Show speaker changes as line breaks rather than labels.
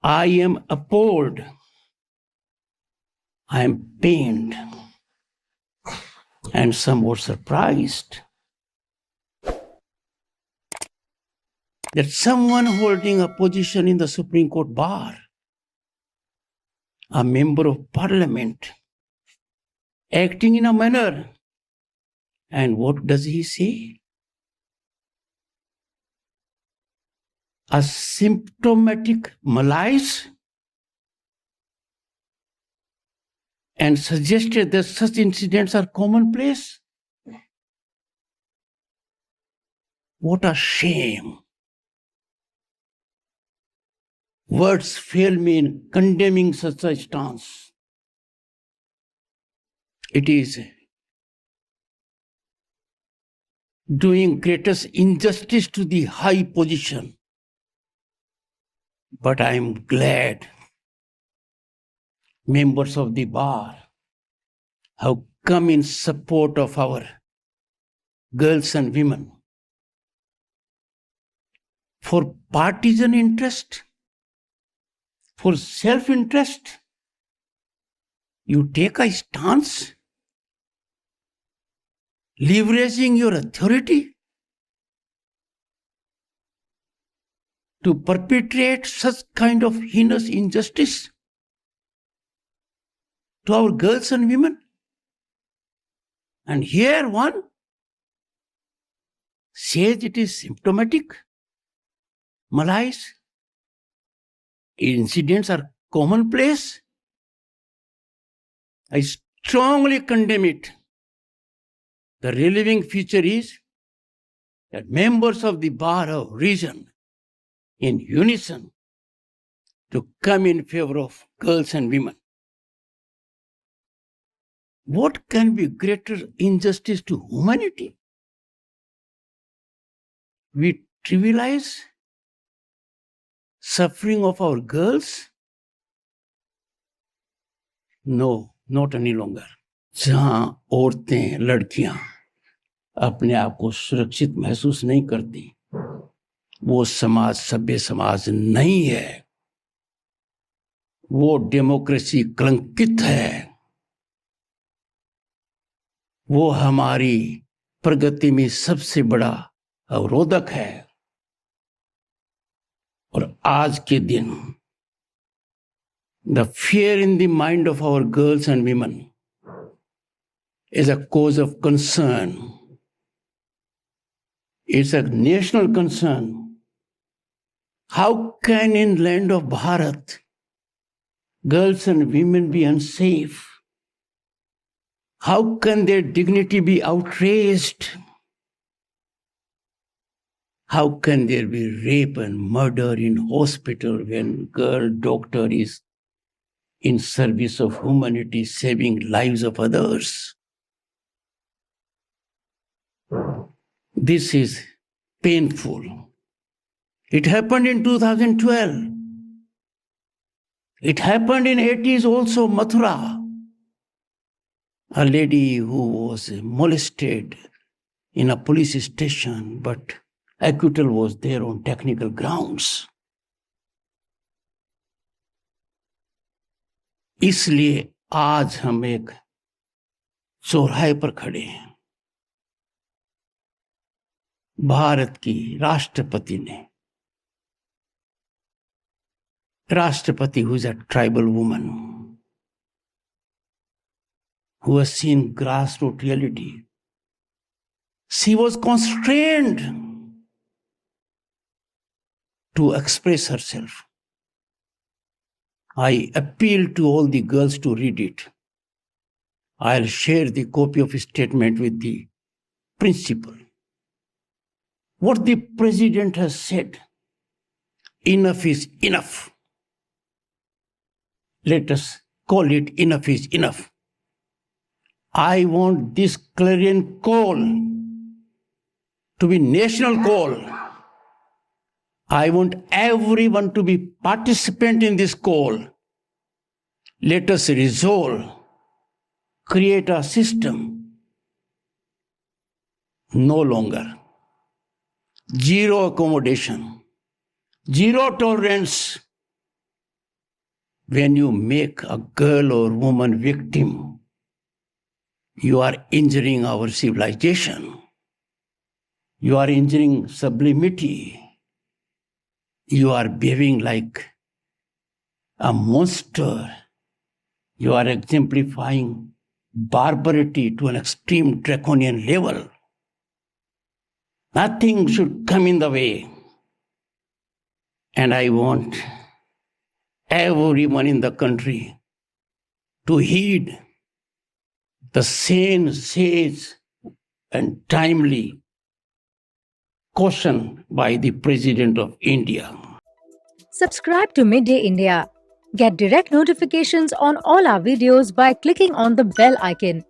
I am appalled. I am pained and somewhat surprised that someone holding a position in the Supreme Court bar, a member of parliament, acting in a manner, and what does he say? A symptomatic malaise, and suggested that such incidents are commonplace. What a shame. Words fail me in condemning such a stance. It is doing greatest injustice to the high position. But I am glad members of the bar have come in support of our girls and women. For partisan interest, for self-interest, you take a stance, leveraging your authority to perpetrate such kind of heinous injustice to our girls and women. And here one says it is symptomatic, malaise, incidents are commonplace. I strongly condemn it. The relieving feature is that members of the bar have risen in unison to come in favor of girls and women. What can be greater injustice to humanity? We trivialize suffering of our girls? No, not any longer. जहां औरतें, लड़कियां अपने आप को सुरक्षित महसूस नहीं करती, वो समाज सभ्य समाज नहीं है, वो डेमोक्रेसी कलंकित है, वो हमारी प्रगति में सबसे बड़ा अवरोधक है. और आज के दिन the fear in the mind of our girls and women is a cause of concern. It's a national concern. How can in land of Bharat girls and women be unsafe? How can their dignity be outraged? How can there be rape and murder in hospital when girl doctor is in service of humanity, saving lives of others? This is painful. It happened in 2012. It happened in 80s also, Mathura. A lady who was molested in a police station, but acquittal was there on technical grounds. इसलिए आज हम एक चौराहे पर खड़े हैं. भारत की राष्ट्रपति who is a tribal woman who has seen grassroots reality, she was constrained to express herself. I appeal to all the girls to read it. I'll share the copy of his statement with the principal. What the president has said, enough is enough. Let us call it enough is enough. I want this clarion call to be national call. I want everyone to be participant in this call. Let us resolve, create a system. No longer. Zero accommodation. Zero tolerance When you make a girl or woman victim, you are injuring our civilization. You are injuring sublimity. You are behaving like a monster. You are exemplifying barbarity to an extreme draconian level. Nothing should come in the way. And I want everyone in the country to heed the sane, sage, and timely caution by the President of India.
Subscribe to Midday India. Get direct notifications on all our videos by clicking on the bell icon.